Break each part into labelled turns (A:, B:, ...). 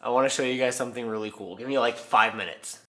A: I want to show you guys something really cool. Give me like 5 minutes.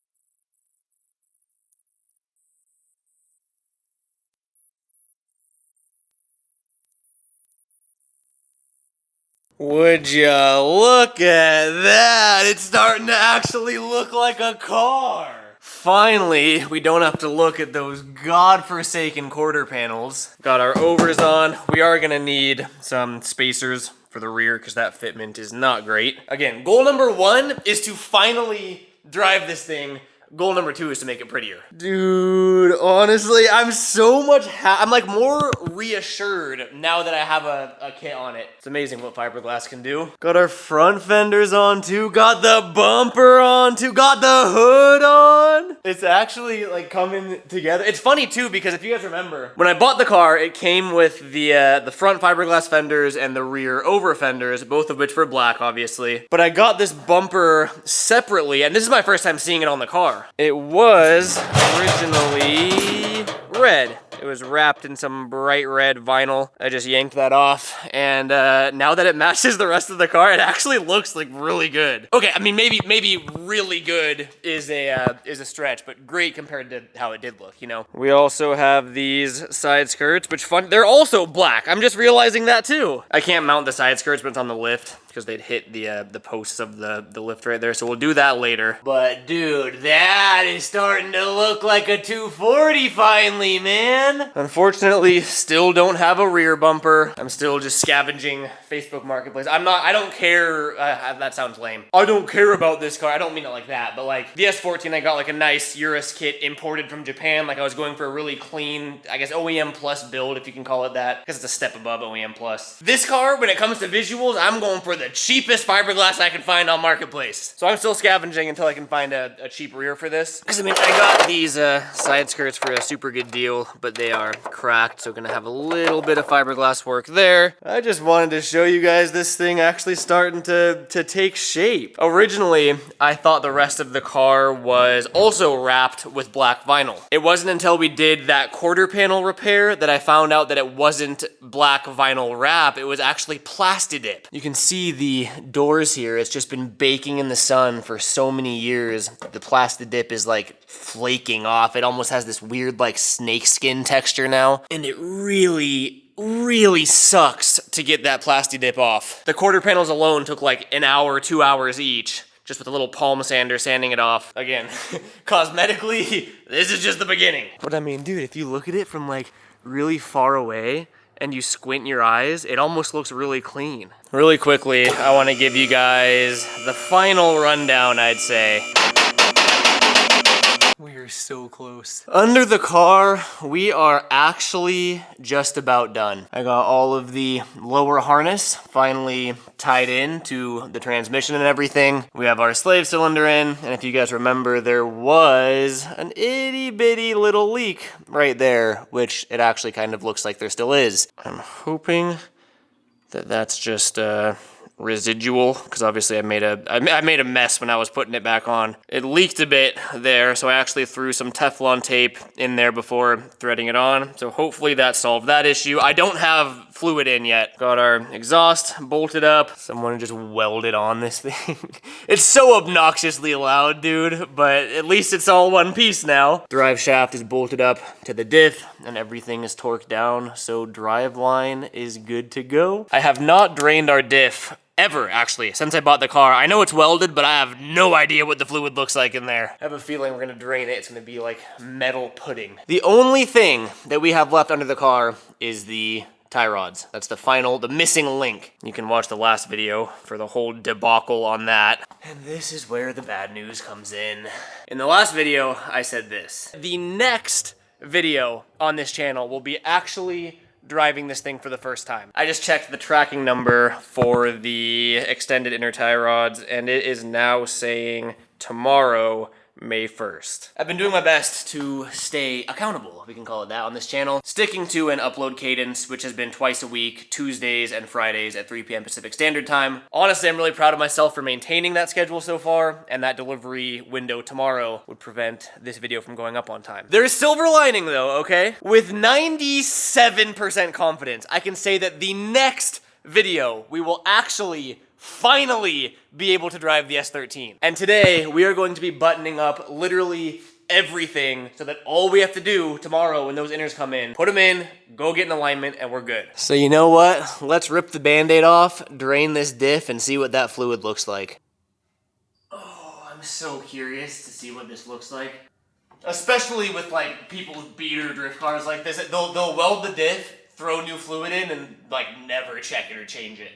A: Would ya look at that? It's starting to actually look like a car. Finally, we don't have to look at those godforsaken quarter panels. Got our overs on. We are gonna need some spacers for the rear because that fitment is not great. Again, goal number 1 is to finally drive this thing. Goal number 2 is to make it prettier. Dude, honestly, I'm so much I'm like more reassured now that I have a kit on it. It's amazing what fiberglass can do. Got our front fenders on too, got the bumper on too, got the hood on. It's actually like coming together. It's funny too because if you guys remember, when I bought the car, it came with the front fiberglass fenders and the rear over fenders, both of which were black, obviously. But I got this bumper separately, and this is my first time seeing it on the car. It was originally red. It was wrapped in some bright red vinyl. I just yanked that off, and now that it matches the rest of the car, it actually looks like really good. Okay, I mean maybe really good is a stretch, but great compared to how it did look, you know. We also have these side skirts, which they're also black. I'm just realizing that too. I can't mount the side skirts, but it's on the lift because they'd hit the posts of the lift right there, so we'll do that later. But dude, that is starting to look like a 240 finally, man. Unfortunately, still don't have a rear bumper. I'm still just scavenging Facebook Marketplace. I don't care, that sounds lame. I don't care about this car. I don't mean it like that, but like the S14, I got like a nice Urus kit imported from Japan. Like I was going for a really clean, I guess OEM plus build, if you can call it that, because it's a step above OEM plus. This car, when it comes to visuals, I'm going for the cheapest fiberglass I can find on Marketplace. So I'm still scavenging until I can find a cheap rear for this. Because I mean, I got these side skirts for a super good deal, but they are cracked, so gonna have a little bit of fiberglass work there. I just wanted to show you guys this thing actually starting to take shape. Originally, I thought the rest of the car was also wrapped with black vinyl. It wasn't until we did that quarter panel repair that I found out that it wasn't black vinyl wrap, it was actually Plastidip. You can see the doors here, it's just been baking in the sun for so many years. The Plastidip is like flaking off. It almost has this weird like snake skin texture now, and it really sucks to get that Plastidip off. The quarter panels alone took like an hour, 2 hours each, just with a little palm sander sanding it off. Again, cosmetically, this is just the beginning. But I mean, dude, if you look at it from like really far away and you squint your eyes, it almost looks really clean. Really quickly, I want to give you guys the final rundown, I'd say. We are so close. Under the car, we are actually just about done. I got all of the lower harness finally tied in to the transmission and everything. We have our slave cylinder in, and if you guys remember, there was an itty bitty little leak right there, which it actually kind of looks like there still is. I'm hoping that that's just residual, because obviously I made a mess when I was putting it back on. It leaked a bit there, so I actually threw some Teflon tape in there before threading it on. So hopefully that solved that issue. I don't have fluid in yet. Got our exhaust bolted up. Someone just welded on this thing. It's so obnoxiously loud, dude, but at least it's all one piece now. Drive shaft is bolted up to the diff, and everything is torqued down, so Driveline is good to go. I have not drained our diff ever, actually, since I bought the car. I know it's welded, but I have no idea what the fluid looks like in there. I have a feeling we're gonna drain it. It's gonna be like metal pudding. The only thing that we have left under the car is the tie rods. That's the missing link. You can watch the last video for the whole debacle on that. And this is where the bad news comes in. In the last video, I said this. The next video on this channel will be actually driving this thing for the first time. I just checked the tracking number for the extended inner tie rods, and it is now saying tomorrow, May 1st. I've been doing my best to stay accountable, we can call it that, on this channel, sticking to an upload cadence, which has been twice a week, Tuesdays and Fridays at 3 p.m. Pacific Standard Time. Honestly, I'm really proud of myself for maintaining that schedule so far, and that delivery window tomorrow would prevent this video from going up on time. There is silver lining though, okay? With 97% confidence, I can say that the next video we will actually finally be able to drive the S13. And today we are going to be buttoning up literally everything so that all we have to do tomorrow when those inners come in, put them in, go get an alignment, and we're good. So you know what? Let's rip the Band-Aid off, drain this diff, and see what that fluid looks like. Oh, I'm so curious to see what this looks like. Especially with like people's beater drift cars like this. They'll weld the diff, throw new fluid in, and like never check it or change it.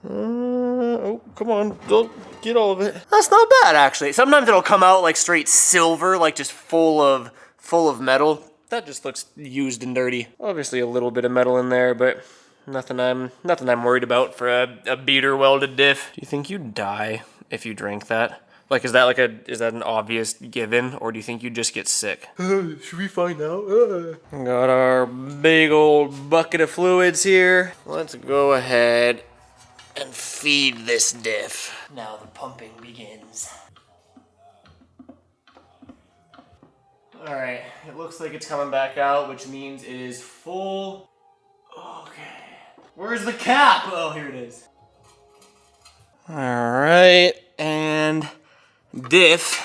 A: Oh, come on, don't get all of it. That's not bad, actually. Sometimes it'll come out like straight silver, like just full of metal. That just looks used and dirty. Obviously a little bit of metal in there, but nothing I'm worried about for a beater welded diff. Do you think you'd die if you drank that? Like, is that an obvious given, or do you think you'd just get sick? Should we find out? Got our big old bucket of fluids here. Let's go ahead and feed this diff. Now the pumping begins. All right, it looks like it's coming back out, which means it is full. Okay, where's the cap? Oh, here it is. All right, and diff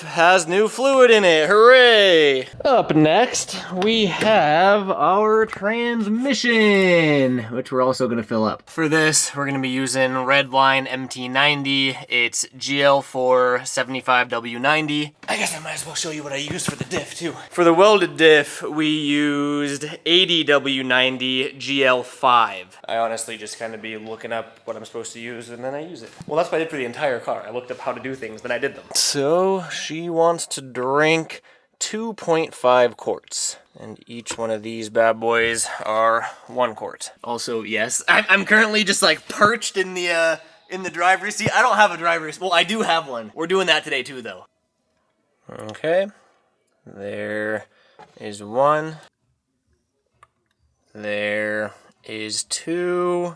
A: has new fluid in it. Hooray! Up next, we have our transmission, which we're also going to fill up. For this, we're going to be using Driveline MT90. It's GL4 75W90. I guess I might as well show you what I used for the diff, too. For the welded diff, we used 80W90 GL5. I honestly just kind of be looking up what I'm supposed to use, and then I use it. Well, that's what I did for the entire car. I looked up how to do things, then I did them. So she wants to drink 2.5 quarts. And each one of these bad boys are 1 quart. Also, yes, I'm currently just like perched in the driver's seat. I don't have a driver's, well, I do have one. We're doing that today too, though. Okay, there is 1. There is 2.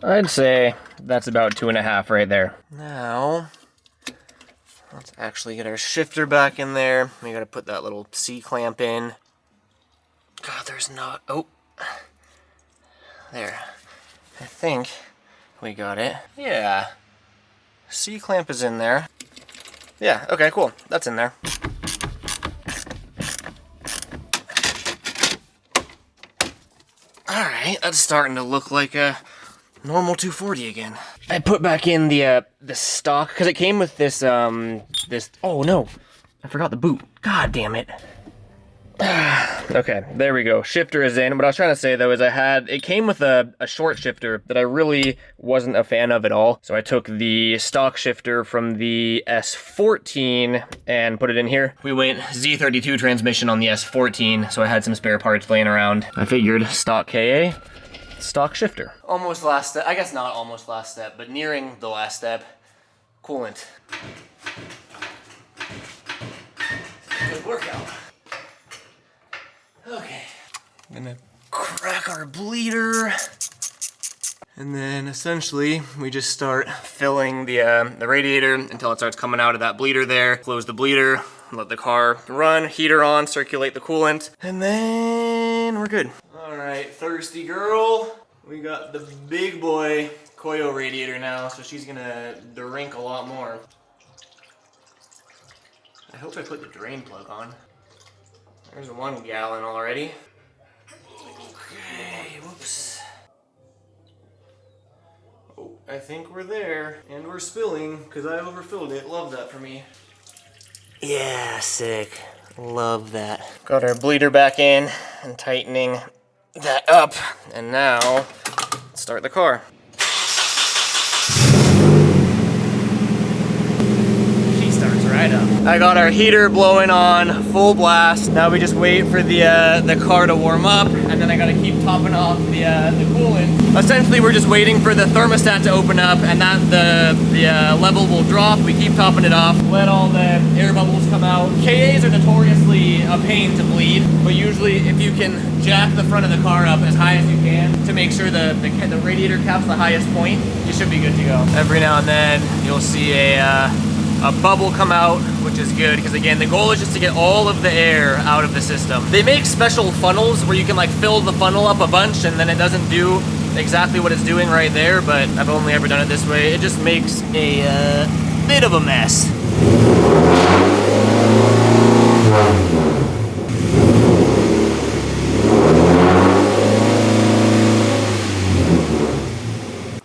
A: I'd say that's about 2.5 right there. Now, let's actually get our shifter back in there. We gotta put that little C-clamp in. God, there's not, oh. There. I think we got it. Yeah. C-clamp is in there. Yeah, okay, cool. That's in there. Alright, that's starting to look like a normal 240 again. I put back in the stock, because it came with this, oh no, I forgot the boot. God damn it. Okay, there we go. Shifter is in. What I was trying to say though is it came with a short shifter that I really wasn't a fan of at all. So I took the stock shifter from the S14 and put it in here. We went Z32 transmission on the S14, so I had some spare parts laying around. I figured stock KA, stock shifter. Almost last step, I guess not almost last step, but nearing the last step. Coolant. Good workout. Okay, I'm gonna crack our bleeder. And then essentially we just start filling the radiator until it starts coming out of that bleeder there. Close the bleeder, let the car run, heater on, circulate the coolant, and then we're good. All right, thirsty girl. We got the big boy Koyo radiator now, so she's gonna drink a lot more. I hope I put the drain plug on. There's 1 gallon already. Okay, whoops. Oh, I think we're there. And we're spilling, because I overfilled it. Love that for me. Yeah, sick. Love that. Got our bleeder back in and tightening that up. And now, let's start the car. Right up. I got our heater blowing on full blast. Now we just wait for the car to warm up, and then I gotta keep topping off the coolant. Essentially, we're just waiting for the thermostat to open up, and that the level will drop. We keep topping it off, let all the air bubbles come out. KAs are notoriously a pain to bleed, but usually if you can jack the front of the car up as high as you can to make sure the radiator cap's the highest point, you should be good to go. Every now and then you'll see a a bubble come out, which is good, because again, the goal is just to get all of the air out of the system. They make special funnels where you can like fill the funnel up a bunch and then it doesn't do exactly what it's doing right there, but I've only ever done it this way. It just makes a bit of a mess.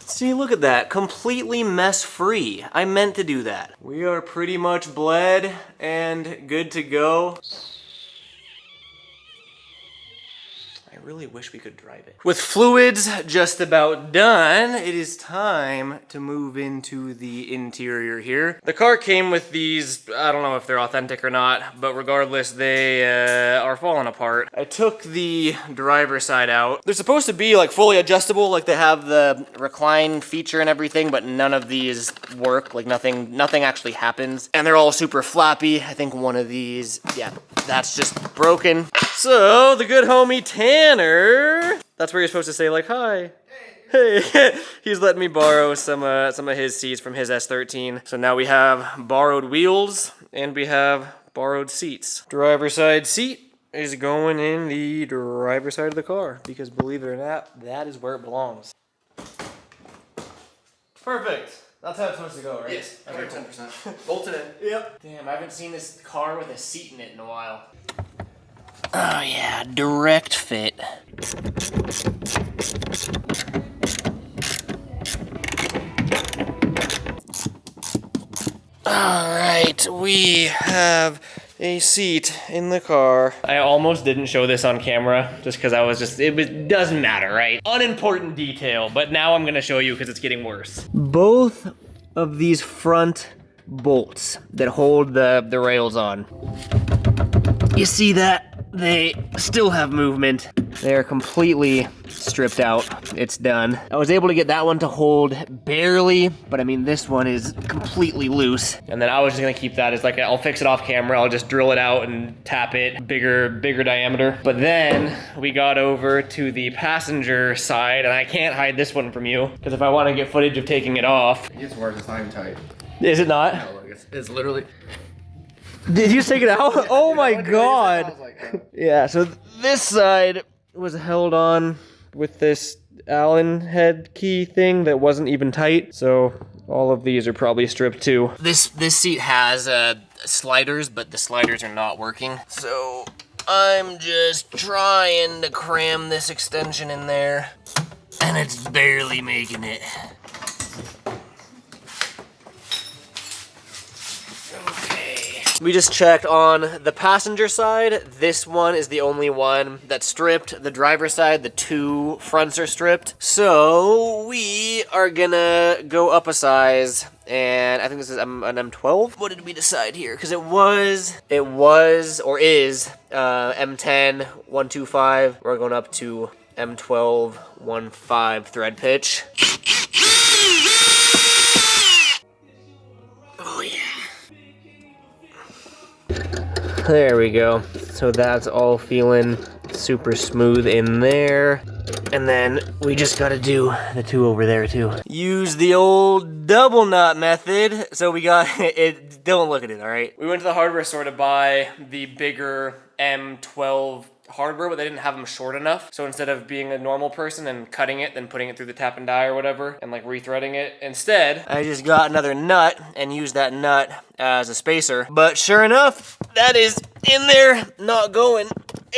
A: See, look at that, completely mess-free. I meant to do that. We are pretty much bled and good to go. I really wish we could drive it. With fluids just about done, it is time to move into the interior here. The car came with these, I don't know if they're authentic or not, but regardless, they are falling apart. I took the driver's side out. They're supposed to be like fully adjustable, like they have the recline feature and everything, but none of these work, like nothing actually happens. And they're all super flappy. I think one of these, yeah, that's just broken. So, the good homie Tanner, that's where you're supposed to say like, hi. Hey, he's letting me borrow some of his seats from his S13. So now we have borrowed wheels and we have borrowed seats. Driver's side seat is going in the driver's side of the car because believe it or not, that is where it belongs. Perfect. That's how it's supposed to go, right?
B: Yes,
A: okay,
B: 110%. Bolted in.
A: Yep. Damn, I haven't seen this car with a seat in it in a while. Oh yeah, direct fit. Alright, we have a seat in the car. I almost didn't show this on camera just because it doesn't matter, right? Unimportant detail, but now I'm gonna show you because it's getting worse. Both of these front bolts that hold the rails on. You see that? They still have movement. They're completely stripped out. It's done. I was able to get that one to hold barely, but I mean, this one is completely loose. And then I was just gonna keep that as like, I'll fix it off camera. I'll just drill it out and tap it bigger diameter. But then we got over to the passenger side and I can't hide this one from you because if I want to get footage of taking it off.
B: It gets worse, it's not even tight.
A: Is it not?
B: No, look, it's literally.
A: Did you take it out? Oh my god. Yeah, so this side was held on with this Allen head key thing that wasn't even tight. So all of these are probably stripped too. This seat has sliders, but the sliders are not working. So I'm just trying to cram this extension in there and it's barely making it. We just checked on the passenger side. This one is the only one that's stripped. The driver's side, the two fronts are stripped. So we are gonna go up a size, and I think this is an M12. What did we decide here? Because it was or is M10 125. We're going up to M12 1.5 thread pitch. Oh yeah. There we go. So that's all feeling super smooth in there. And then we just gotta do the two over there too. Use the old double knot method. So we got it, don't look at it, all right? We went to the hardware store to buy the bigger M12 hardware, but they didn't have them short enough. So instead of being a normal person and cutting it, then putting it through the tap and die or whatever, and like rethreading it, instead, I just got another nut and used that nut as a spacer. But sure enough, that is in there, not going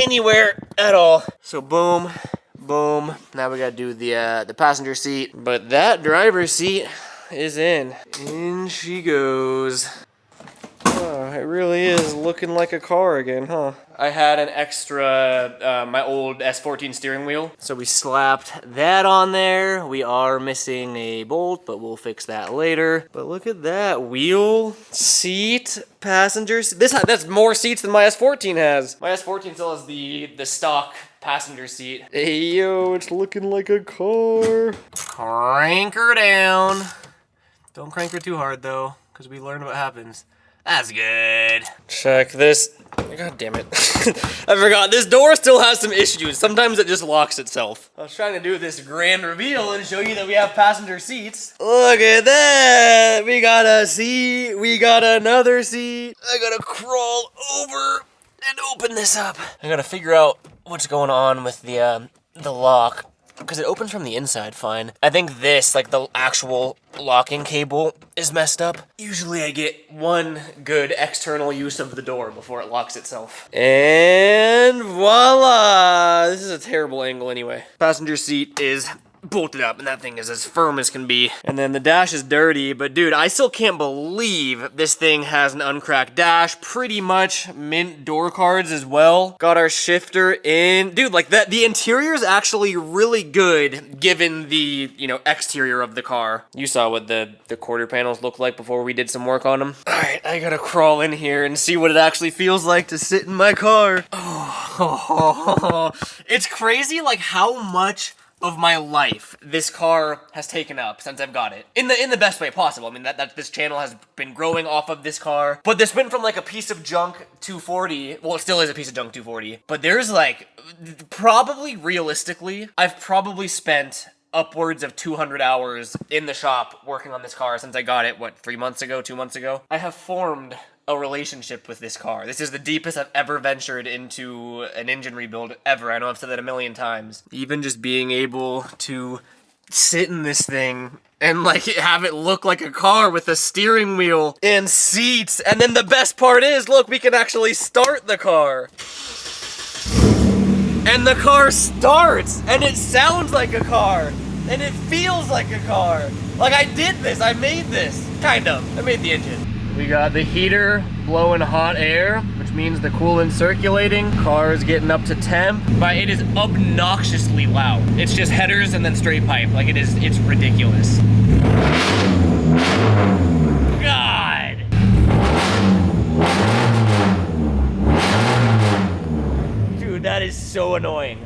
A: anywhere at all. So boom, boom. Now we gotta do the passenger seat, but that driver's seat is in. In she goes. Oh, it really is looking like a car again, huh? I had an extra, my old S14 steering wheel, so we slapped that on there. We are missing a bolt, but we'll fix that later. But look at that, wheel, seat, passenger seat. That's more seats than my S14 has. My S14 still has the stock passenger seat. Hey, yo, it's looking like a car. Crank her down. Don't crank her too hard, though, because we learned what happens. That's good. Check this. God damn it. I forgot. This door still has some issues. Sometimes it just locks itself. I was trying to do this grand reveal and show you that we have passenger seats. Look at that. We got a seat. We got another seat. I gotta crawl over and open this up. I gotta figure out what's going on with the lock. Because it opens from the inside fine. I think this, like the actual locking cable, is messed up. Usually I get one good external use of the door before it locks itself. And voila! This is a terrible angle anyway. Passenger seat is bolted up, and that thing is as firm as can be. And then the dash is dirty, but dude, I still can't believe this thing has an uncracked dash. Pretty much mint door cards as well. Got our shifter in. Dude, like that, the interior is actually really good given the, you know, exterior of the car. You saw what the quarter panels looked like before we did some work on them. All right, I gotta crawl in here and see what it actually feels like to sit in my car. Oh, it's crazy like how much of my life this car has taken up since I've got it. In the best way possible. I mean, that this channel has been growing off of this car. But this went from like a piece of junk 240. Well, it still is a piece of junk 240. But there's like, probably realistically, I've probably spent upwards of 200 hours in the shop working on this car since I got it, what, 3 months ago, 2 months ago? I have formed a relationship with this car. This is the deepest I've ever ventured into an engine rebuild ever. I know I've said that a million times. Even just being able to sit in this thing and like have it look like a car with a steering wheel and seats. And then the best part is, look, we can actually start the car. And the car starts and it sounds like a car and it feels like a car. Like I did this, I made this, kind of. I made the engine. We got the heater blowing hot air, which means the coolant's circulating. Car is getting up to temp, but it is obnoxiously loud. It's just headers and then straight pipe. Like it's ridiculous. God! Dude, that is so annoying.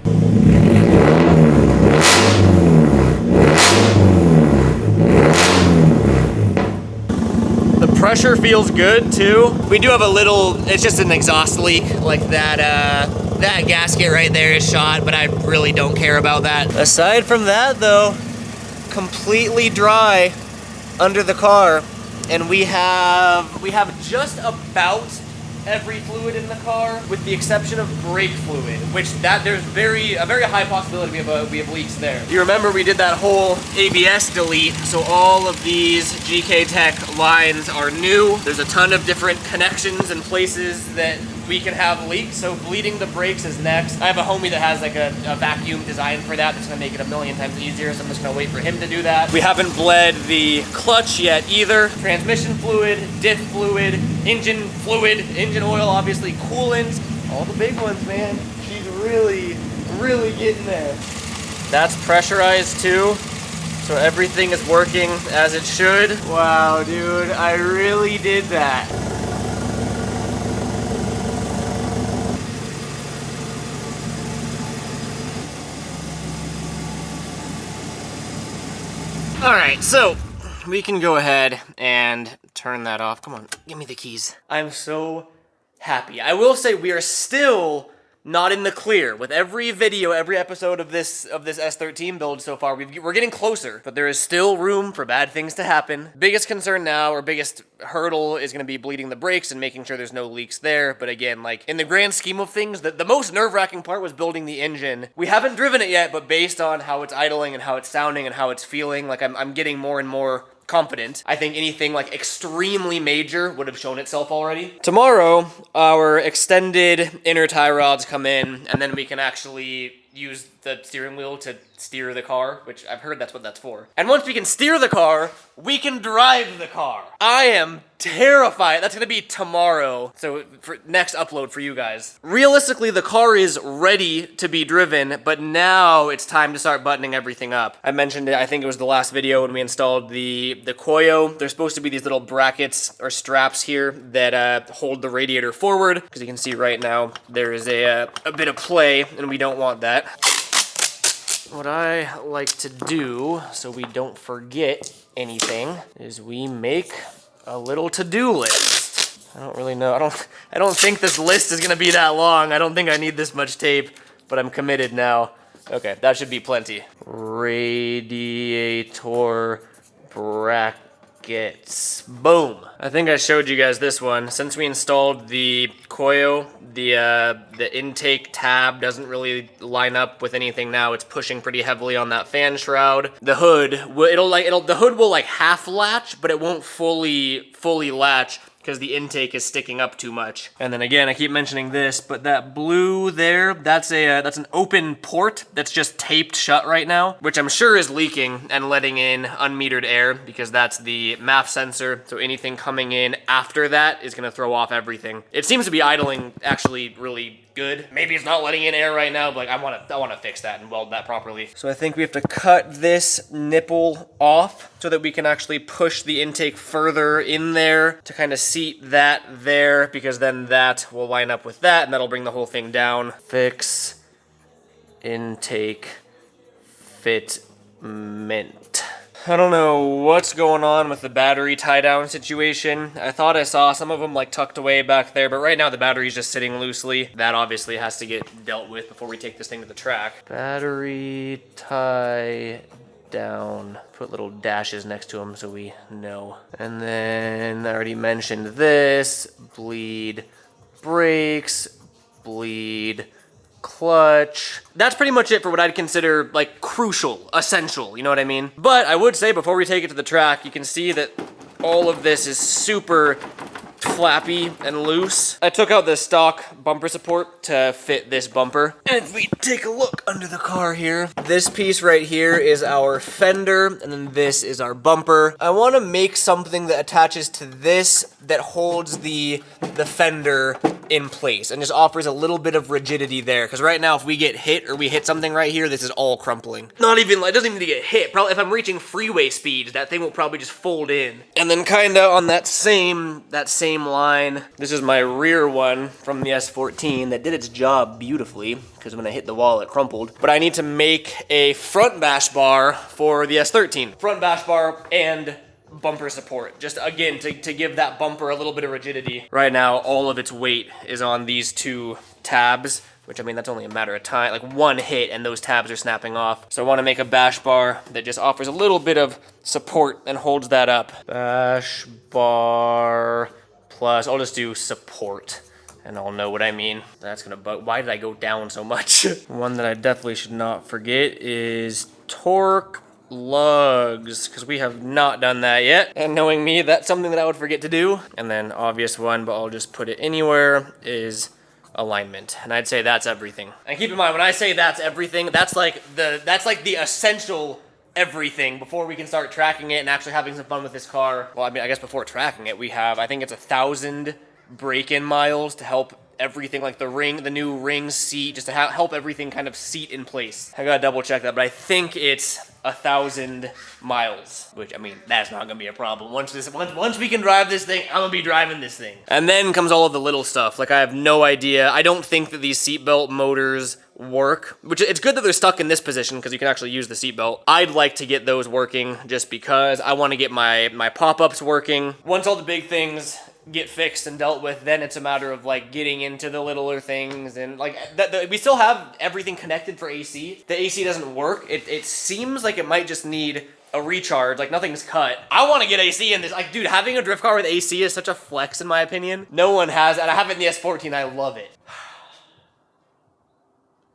A: The pressure feels good too. We do have a little, it's just an exhaust leak, like that gasket right there is shot, but I really don't care about that. Aside from that though, completely dry under the car, and we have just about every fluid in the car, with the exception of brake fluid, which there's a very high possibility we have leaks there. You remember we did that whole ABS delete, so all of these GK Tech lines are new. There's a ton of different connections and places that we can have leaks, so bleeding the brakes is next. I have a homie that has like a vacuum design for that's gonna make it a million times easier, so I'm just gonna wait for him to do that. We haven't bled the clutch yet either. Transmission fluid, diff fluid, engine fluid, engine oil, obviously coolant, all the big ones, man. She's really getting there. That's pressurized too, so everything is working as it should. Wow, dude, I really did that. All right, so we can go ahead and turn that off. Come on, give me the keys. I'm so happy. I will say we are still not in the clear. With every video, every episode of this S13 build so far, we're getting closer, but there is still room for bad things to happen. Biggest concern now, or biggest hurdle, is gonna be bleeding the brakes and making sure there's no leaks there. But again, like in the grand scheme of things, the most nerve-wracking part was building the engine. We haven't driven it yet, but based on how it's idling and how it's sounding and how it's feeling, like I'm getting more and more confident. I think anything like extremely major would have shown itself already. Tomorrow, our extended inner tie rods come in, and then we can actually use the steering wheel to steer the car, which I've heard that's what that's for. And once we can steer the car, we can drive the car. I am terrified. That's gonna be tomorrow. So for next upload for you guys. Realistically, the car is ready to be driven, but now it's time to start buttoning everything up. I mentioned it, I think it was the last video when we installed the Koyo. There's supposed to be these little brackets or straps here that hold the radiator forward, because you can see right now there is a bit of play, and we don't want that. What I like to do, so we don't forget anything, is we make a little to-do list. I don't really know. I don't think this list is gonna be that long. I don't think I need this much tape, but I'm committed now. Okay, that should be plenty. Radiator brackets. Boom. I think I showed you guys this one. Since we installed the Koyo, the intake tab doesn't really line up with anything now. It's pushing pretty heavily on that fan shroud. The hood, the hood will like half latch, but it won't fully latch because the intake is sticking up too much. And then again, I keep mentioning this, but that blue there, that's an open port that's just taped shut right now, which I'm sure is leaking and letting in unmetered air because that's the MAF sensor. So anything coming in after that is gonna throw off everything. It seems to be idling actually really good. Maybe it's not letting in air right now, but like I wanna fix that and weld that properly. So I think we have to cut this nipple off so that we can actually push the intake further in there to kind of seat that there, because then that will line up with that and that'll bring the whole thing down. Fix intake fitment. I don't know what's going on with the battery tie-down situation. I thought I saw some of them like tucked away back there, but right now the battery's just sitting loosely. That obviously has to get dealt with before we take this thing to the track. Battery tie down. Put little dashes next to them so we know. And then I already mentioned this. Bleed brakes, bleed clutch. That's pretty much it for what I'd consider like crucial, essential, you know what I mean? But I would say before we take it to the track, you can see that all of this is super flappy and loose. I took out the stock bumper support to fit this bumper. And if we take a look under the car here, this piece right here is our fender, and then this is our bumper. I want to make something that attaches to this that holds the fender in place and just offers a little bit of rigidity there, because right now if we get hit or we hit something right here, this is all crumpling. Not even, it doesn't even need to get hit. Probably if I'm reaching freeway speeds, that thing will probably just fold in. And then kind of on that same line, this is my rear one from the S14 that did its job beautifully, because when I hit the wall it crumpled. But I need to make a front bash bar for the S13. Front bash bar and bumper support, just again to give that bumper a little bit of rigidity. Right now all of its weight is on these two tabs, which I mean that's only a matter of time, like one hit and those tabs are snapping off. So I want to make a bash bar that just offers a little bit of support and holds that up. Bash bar plus, I'll just do support and I'll know what I mean. That's gonna bug. Why did I go down so much? One that I definitely should not forget is torque lugs, because we have not done that yet. And knowing me, that's something that I would forget to do. And then obvious one, but I'll just put it anywhere, is alignment. And I'd say that's everything. And keep in mind, when I say that's everything, that's like the essential everything before we can start tracking it and actually having some fun with this car. Well, I mean, I guess before tracking it, we have, I think it's 1,000 break-in miles to help everything, like the new ring seat, just to help everything kind of seat in place. I gotta double check that, but I think it's 1,000 miles, which I mean, that's not gonna be a problem. Once we can drive this thing, I'm gonna be driving this thing. And then comes all of the little stuff. Like I have no idea. I don't think that these seatbelt motors work, which it's good that they're stuck in this position because you can actually use the seatbelt. I'd like to get those working just because I want to get my pop-ups working. Once all the big things get fixed and dealt with, then it's a matter of like getting into the littler things, and like we still have everything connected for AC. The AC doesn't work. It seems like it might just need a recharge, like nothing's cut. I want to get AC in this. Like, dude, having a drift car with AC is such a flex in my opinion. No one has, and I have it in the S14. I love it.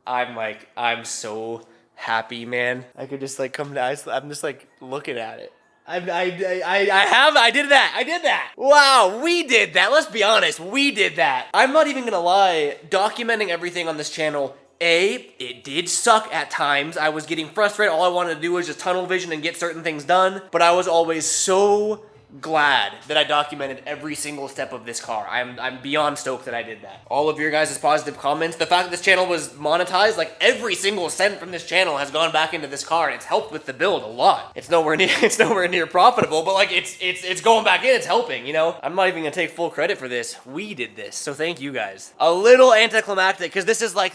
A: I'm so happy, man. I could just like come to I'm just like looking at it. I did that. Wow, we did that. Let's be honest, we did that. I'm not even gonna lie, documenting everything on this channel, it did suck at times. I was getting frustrated. All I wanted to do was just tunnel vision and get certain things done. But I was always so glad that I documented every single step of this car. I'm beyond stoked that I did that. All of your guys' positive comments, the fact that this channel was monetized, like every single cent from this channel has gone back into this car, and it's helped with the build a lot. It's nowhere near profitable, but like it's going back in, it's helping, you know? I'm not even gonna take full credit for this. We did this, so thank you guys. A little anticlimactic, because this is like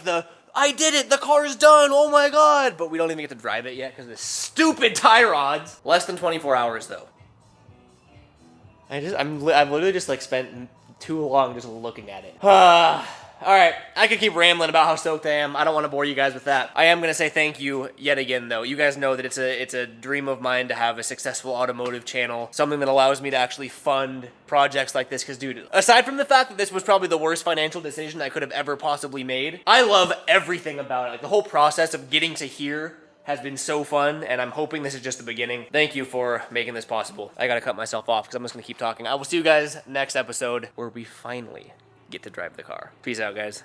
A: I did it, the car's done, oh my god! But we don't even get to drive it yet because of the stupid tie rods. Less than 24 hours though. I've literally just like spent too long just looking at it. All right, I could keep rambling about how stoked I am. I don't want to bore you guys with that. I am going to say thank you yet again, though. You guys know that it's a dream of mine to have a successful automotive channel, something that allows me to actually fund projects like this. Because, dude, aside from the fact that this was probably the worst financial decision I could have ever possibly made, I love everything about it. Like, the whole process of getting to here has been so fun, and I'm hoping this is just the beginning. Thank you for making this possible. I gotta cut myself off because I'm just gonna keep talking. I will see you guys next episode where we finally get to drive the car. Peace out, guys.